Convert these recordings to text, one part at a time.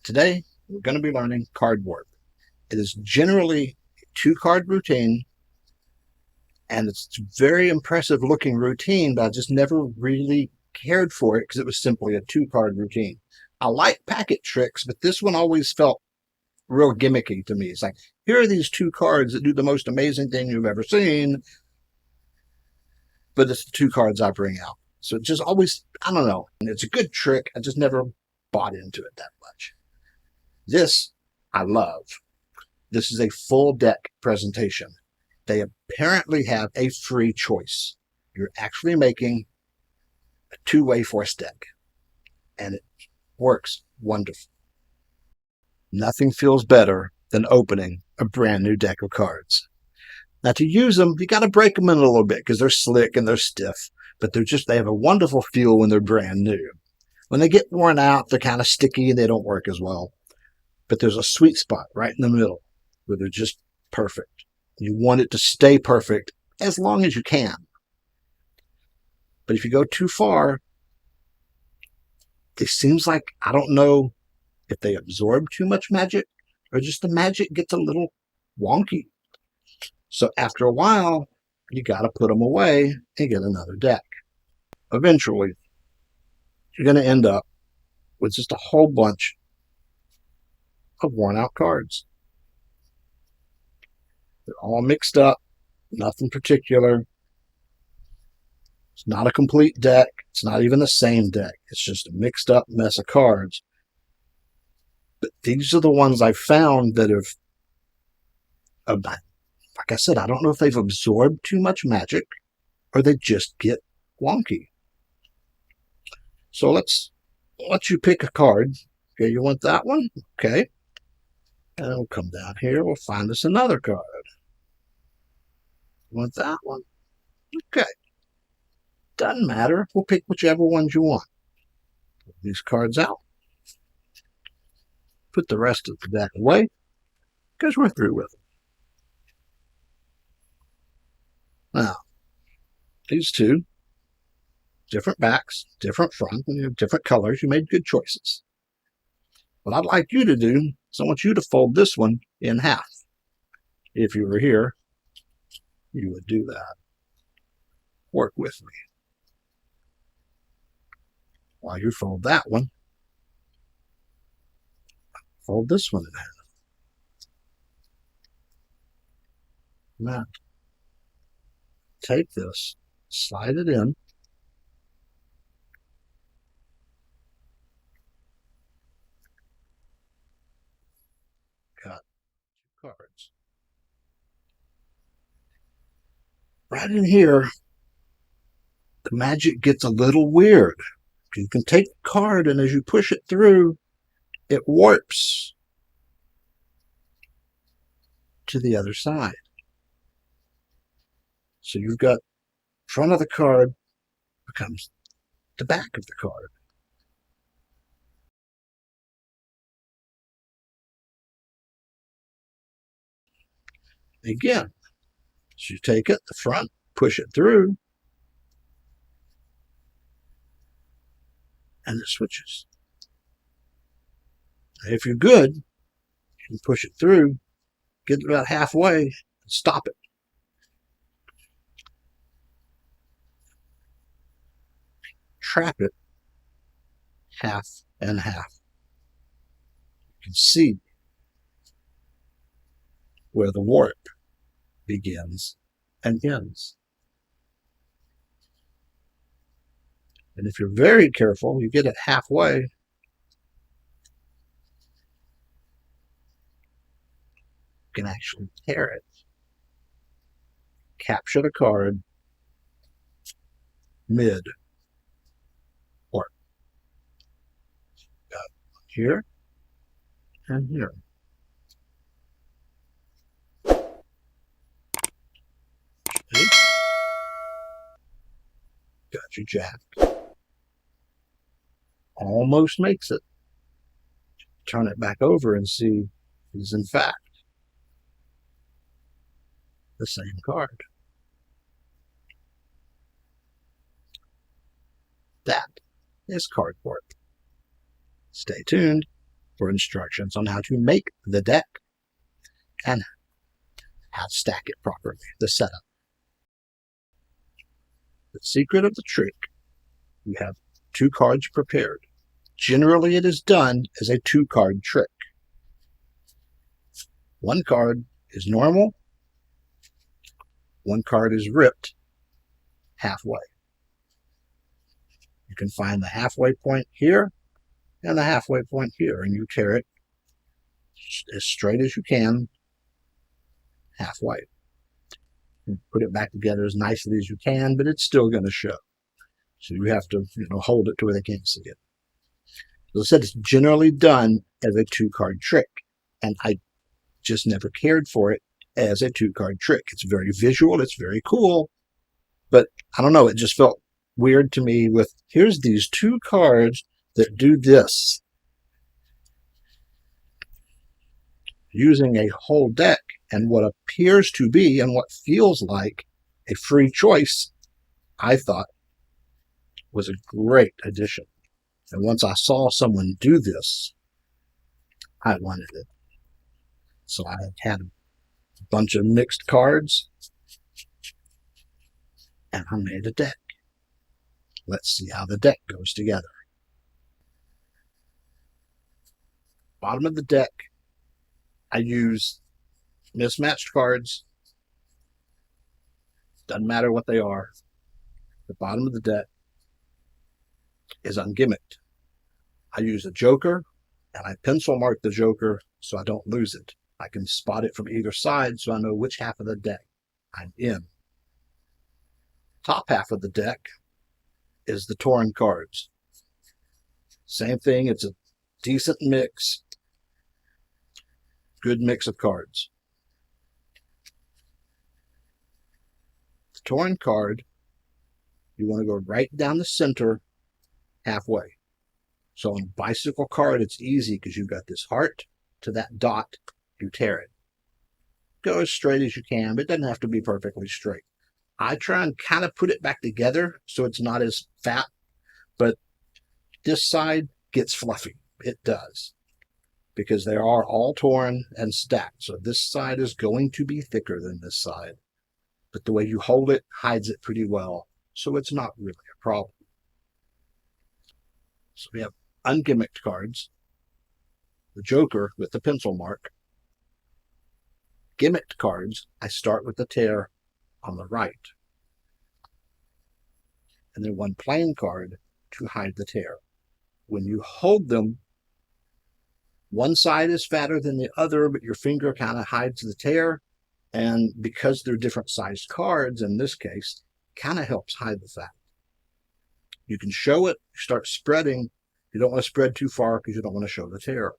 Today, we're going to be learning card warp. It is generally a two-card routine, and it's a very impressive looking routine, but I just never really cared for it because it was simply a two-card routine. I like packet tricks, but this one always felt real gimmicky to me. It's like, here are these two cards that do the most amazing thing you've ever seen, but it's the two cards I bring out. So it just always, I don't know. It's a good trick. I just never bought into it that much. This I love. This is a full deck presentation. They apparently have a free choice. You're actually making a two-way force deck, and it works wonderful. Nothing feels better than opening a brand new deck of cards. Now, to use them, you got to break them in a little bit because they're slick and they're stiff, but they have a wonderful feel when they're brand new. When they get worn out, they're kind of sticky and they don't work as well. But there's a sweet spot right in the middle where they're just perfect. You want it to stay perfect as long as you can. But if you go too far, it seems like, I don't know if they absorb too much magic or just the magic gets a little wonky. So after a while, you got to put them away and get another deck. Eventually, you're going to end up with just a whole bunch of worn out cards. They're all mixed up, nothing particular. It's not a complete deck. It's not even the same deck. It's just a mixed up mess of cards. But these are the ones I've found that have, like I said, I don't know if they've absorbed too much magic or they just get wonky. So let's let you pick a card. Okay, you want that one? Okay. And we'll come down here. We'll find us another card. You want that one? Okay. Doesn't matter. We'll pick whichever ones you want. Put these cards out. Put the rest of the deck away because we're through with them. Now, these two, different backs, different front, different colors. You made good choices. What I'd like you to do is I want you to fold this one in half. If you were here, you would do that. Work with me. While you fold that one, fold this one in half. Now, take this, slide it in. Got two cards. Right in here, the magic gets a little weird. You can take the card, and as you push it through, it warps to the other side. So you've got front of the card becomes the back of the card. Again, so you take it, the front, push it through, and it switches. If you're good, you can push it through, get it about halfway, and stop it. Trap it half and half. You can see where the warp begins and ends. And if you're very careful, you get it halfway. You can actually tear it. Capture the card mid warp. Got here and here. See? Got your jack. Almost makes it. Turn it back over and see if it's in fact the same card. That is card warp. Stay tuned. for instructions on how to make the deck and how to stack it properly, the setup. The secret of the trick, you have 2 cards prepared. Generally, it is done as a 2-card trick. 1 card is normal, 1 card is ripped halfway. You can find the halfway point here and the halfway point here, and you tear it as straight as you can halfway. You put it back together as nicely as you can, but it's still going to show. So you have to, hold it to where they can't see it. As I said, it's generally done as a 2-card trick, and I just never cared for it as a 2-card trick. It's very visual, it's very cool, but I don't know, it just felt weird to me with, here's these 2 cards that do this. Using a whole deck and what appears to be and what feels like a free choice, I thought was a great addition. And once I saw someone do this, I wanted it. So I had a bunch of mixed cards, and I made a deck. Let's see how the deck goes together. Bottom of the deck, I use mismatched cards. Doesn't matter what they are. The bottom of the deck is ungimmicked. I use a joker, and I pencil mark the joker so I don't lose it. I can spot it from either side so I know which half of the deck I'm in. Top half of the deck is the torn cards. Same thing, it's a decent mix, good mix of cards. The torn card, you want to go right down the center halfway. So on bicycle card, it's easy because you've got this heart to that dot, you tear it. Go as straight as you can, but it doesn't have to be perfectly straight. I try and kind of put it back together so it's not as fat, but this side gets fluffy. It does, because they are all torn and stacked. So this side is going to be thicker than this side, but the way you hold it hides it pretty well, so it's not really a problem. So we have ungimmicked cards, the joker with the pencil mark. Gimmicked cards, I start with the tear on the right, and then 1 plain card to hide the tear. When you hold them, one side is fatter than the other, but your finger kind of hides the tear, and because they're different sized cards in this case, kind of helps hide the fact. You can show it, start spreading. You don't want to spread too far because you don't want to show the tear.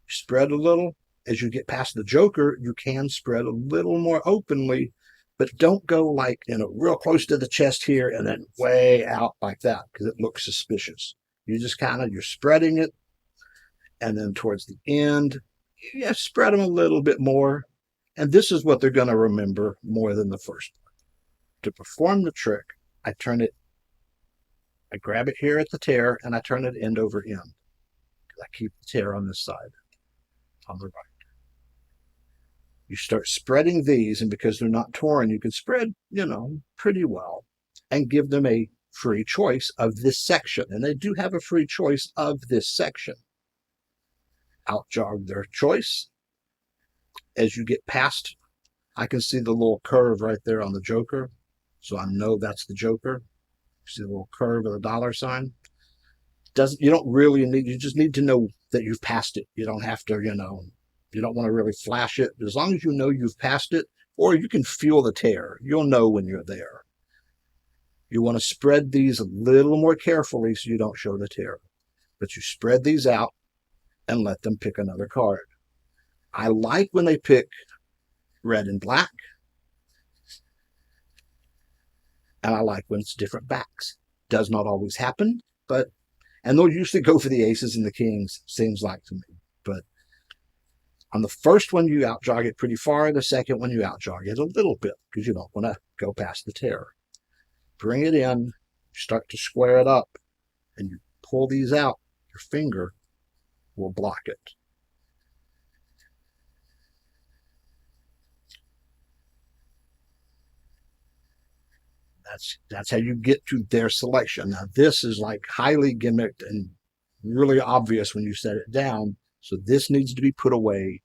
You spread a little. As you get past the joker, you can spread a little more openly, but don't go like, real close to the chest here and then way out like that, because it looks suspicious. You just you're spreading it, and then towards the end, you spread them a little bit more, and this is what they're going to remember more than the first one. To perform the trick, I grab it here at the tear, and I turn it end over end. I keep the tear on this side, on the right. You start spreading these, and because they're not torn, you can spread, pretty well, and give them a free choice of this section. And they do have a free choice of this section. Outjog their choice. As you get past, I can see the little curve right there on the joker, so I know that's the joker. See the little curve of the dollar sign? You don't really need, you just need to know that you've passed it. You don't have to, you don't want to really flash it. As long as you know you've passed it, or you can feel the tear, you'll know when you're there. You want to spread these a little more carefully so you don't show the tear. But you spread these out and let them pick another card. I like when they pick red and black, and I like when it's different backs. Does not always happen, and they'll usually go for the aces and the kings, seems like to me. But on the first one, you outjog it pretty far. The second one, you outjog it a little bit because you don't want to go past the tear. Bring it in, you start to square it up, and you pull these out, your finger, will block it. That's how you get to their selection. Now this is like highly gimmicked and really obvious when you set it down. So this needs to be put away,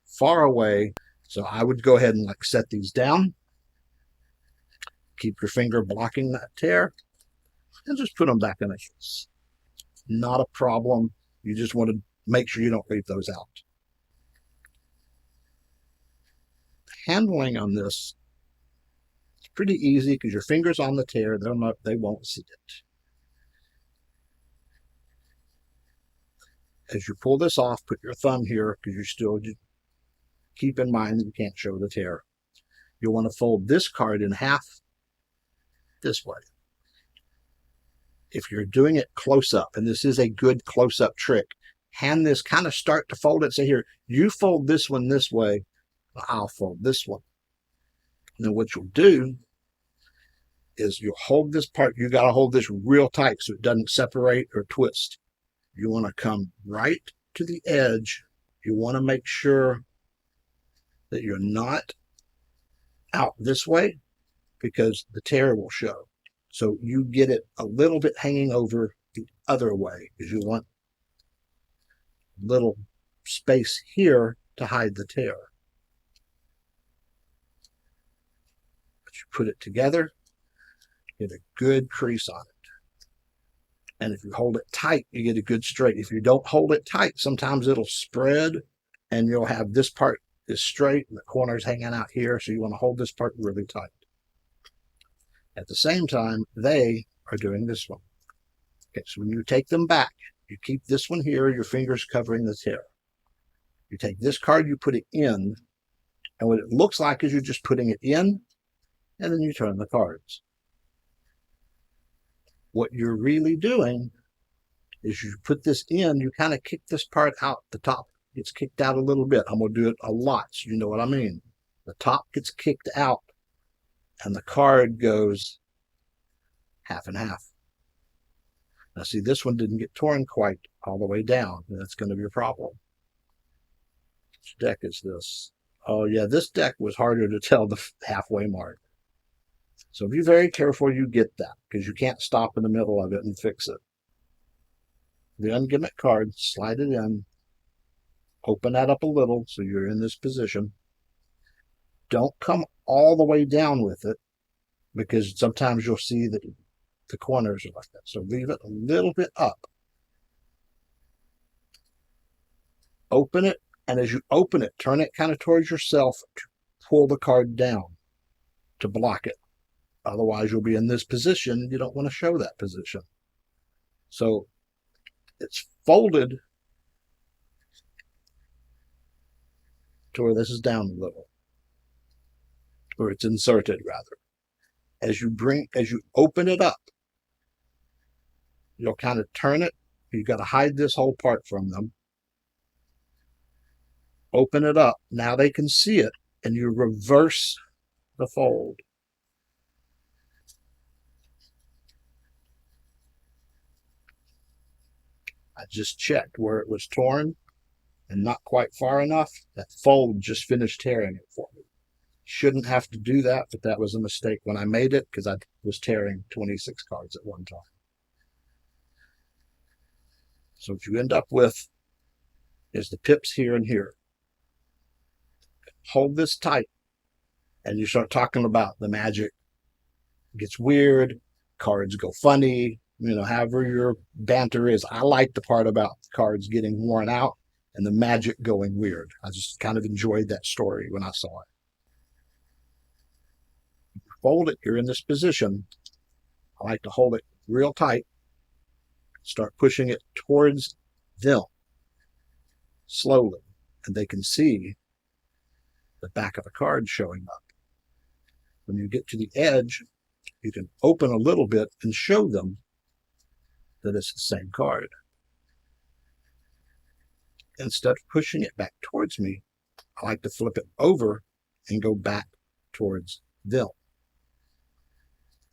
far away. So I would go ahead and like set these down. Keep your finger blocking that tear and just put them back in the case. Not a problem. You just want to make sure you don't leave those out. Handling on this is pretty easy because your finger's on the tear. They won't see it. As you pull this off, put your thumb here because you still keep in mind that you can't show the tear. You'll want to fold this card in half this way. If you're doing it close up, and this is a good close up trick, hand this, kind of start to fold it. Say here, you fold this one this way, I'll fold this one. And then what you'll do is you'll hold this part. You got to hold this real tight so it doesn't separate or twist. You want to come right to the edge. You want to make sure that you're not out this way because the tear will show. So you get it a little bit hanging over the other way because you want a little space here to hide the tear. But you put it together, get a good crease on it. And if you hold it tight, you get a good straight. If you don't hold it tight, sometimes it'll spread and you'll have this part is straight and the corner's hanging out here. So you want to hold this part really tight. At the same time, they are doing this one. Okay, so when you take them back, you keep this one here, your fingers covering the tear. You take this card, you put it in, and what it looks like is you're just putting it in, and then you turn the cards. What you're really doing is you put this in, you kind of kick this part out. The top gets kicked out a little bit. I'm going to do it a lot, so you know what I mean. The top gets kicked out, and the card goes half and half. Now, see, this one didn't get torn quite all the way down, and that's going to be a problem. Which deck is this? Oh, yeah, this deck was harder to tell the halfway mark. So be very careful you get that, because you can't stop in the middle of it and fix it. The ungimmick card, slide it in, open that up a little so you're in this position. Don't come all the way down with it, because sometimes you'll see that the corners are like that. So leave it a little bit up. Open it, and as you open it, turn it kind of towards yourself to pull the card down to block it. Otherwise, you'll be in this position. You don't want to show that position. So it's folded to where this is down a little, or it's inserted rather. As you open it up, you'll kind of turn it. You've got to hide this whole part from them. Open it up. Now they can see it, and you reverse the fold. I just checked where it was torn and not quite far enough. That fold just finished tearing it for me. Shouldn't have to do that, but that was a mistake when I made it because I was tearing 26 cards at one time. So what you end up with is the pips here and here. Hold this tight, and you start talking about the magic. It gets weird, cards go funny, however your banter is. I like the part about cards getting worn out and the magic going weird. I just kind of enjoyed that story when I saw it. Fold it, you're in this position. I like to hold it real tight. Start pushing it towards them slowly, and they can see the back of the card showing up. When you get to the edge, you can open a little bit and show them that it's the same card. Instead of pushing it back towards me, I like to flip it over and go back towards them.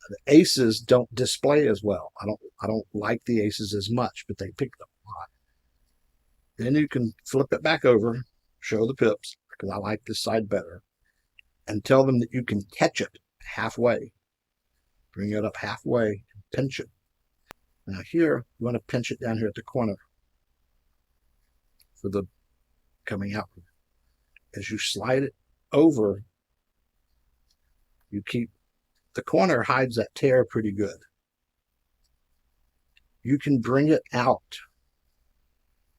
The aces don't display as well. I don't like the aces as much, but they pick them a lot. Then you can flip it back over, show the pips, because I like this side better, and tell them that you can catch it halfway. Bring it up halfway and pinch it. Now here, you want to pinch it down here at the corner for the coming out. As you slide it over, you keep, the corner hides that tear pretty good. You can bring it out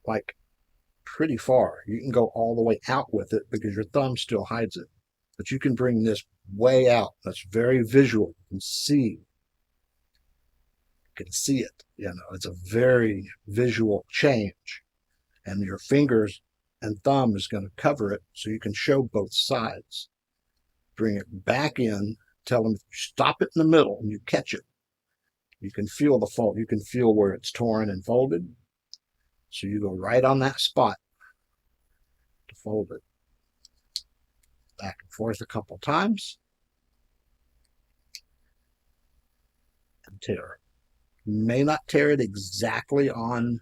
like pretty far. You can go all the way out with it because your thumb still hides it. But you can bring this way out. That's very visual. You can see it. You know, it's a very visual change. And your fingers and thumb is going to cover it so you can show both sides. Bring it back in, tell them stop it in the middle and you catch it. You can feel the fold. You can feel where it's torn and folded. So you go right on that spot to fold it. Back and forth a couple times. And tear. You may not tear it exactly on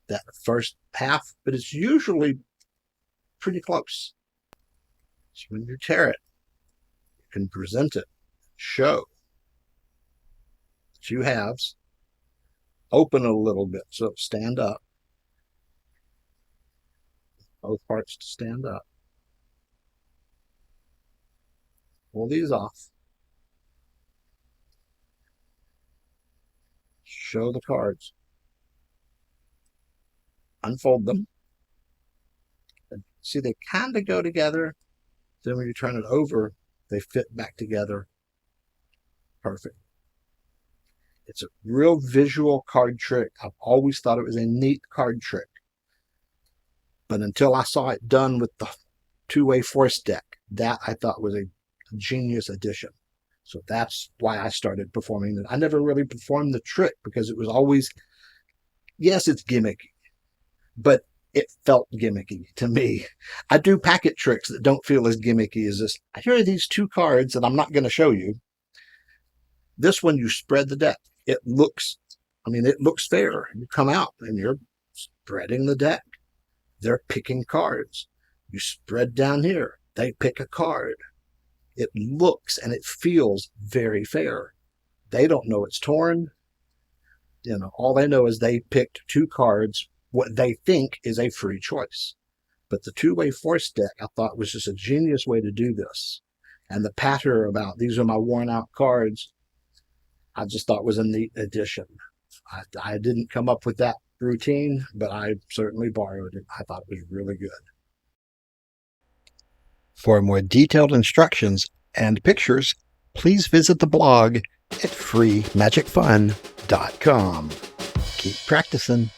that first half, but it's usually pretty close. So when you tear it, you can present it, show two halves, open it a little bit so it'll stand up. Both parts to stand up. Pull these off. Show the cards. Unfold them. And see, they kind of go together. Then when you turn it over, they fit back together. Perfect. It's a real visual card trick. I've always thought it was a neat card trick. But until I saw it done with the two-way force deck, that I thought was a genius addition. So that's why I started performing it. I never really performed the trick because it was always, yes, it's gimmicky, but it felt gimmicky to me. I do packet tricks that don't feel as gimmicky as this. Here are these two cards that I'm not going to show you. This one, you spread the deck. It looks fair. You come out and you're spreading the deck. They're picking cards. You spread down here. They pick a card. It looks and it feels very fair. They don't know it's torn. You know, all they know is they picked two cards, what they think is a free choice. But the two-way force deck, I thought, was just a genius way to do this. And the pattern about these are my worn-out cards, I just thought was a neat addition. I didn't come up with that routine, but I certainly borrowed it. I thought it was really good. For more detailed instructions and pictures, please visit the blog at FreeMagicFun.com. Keep practicing.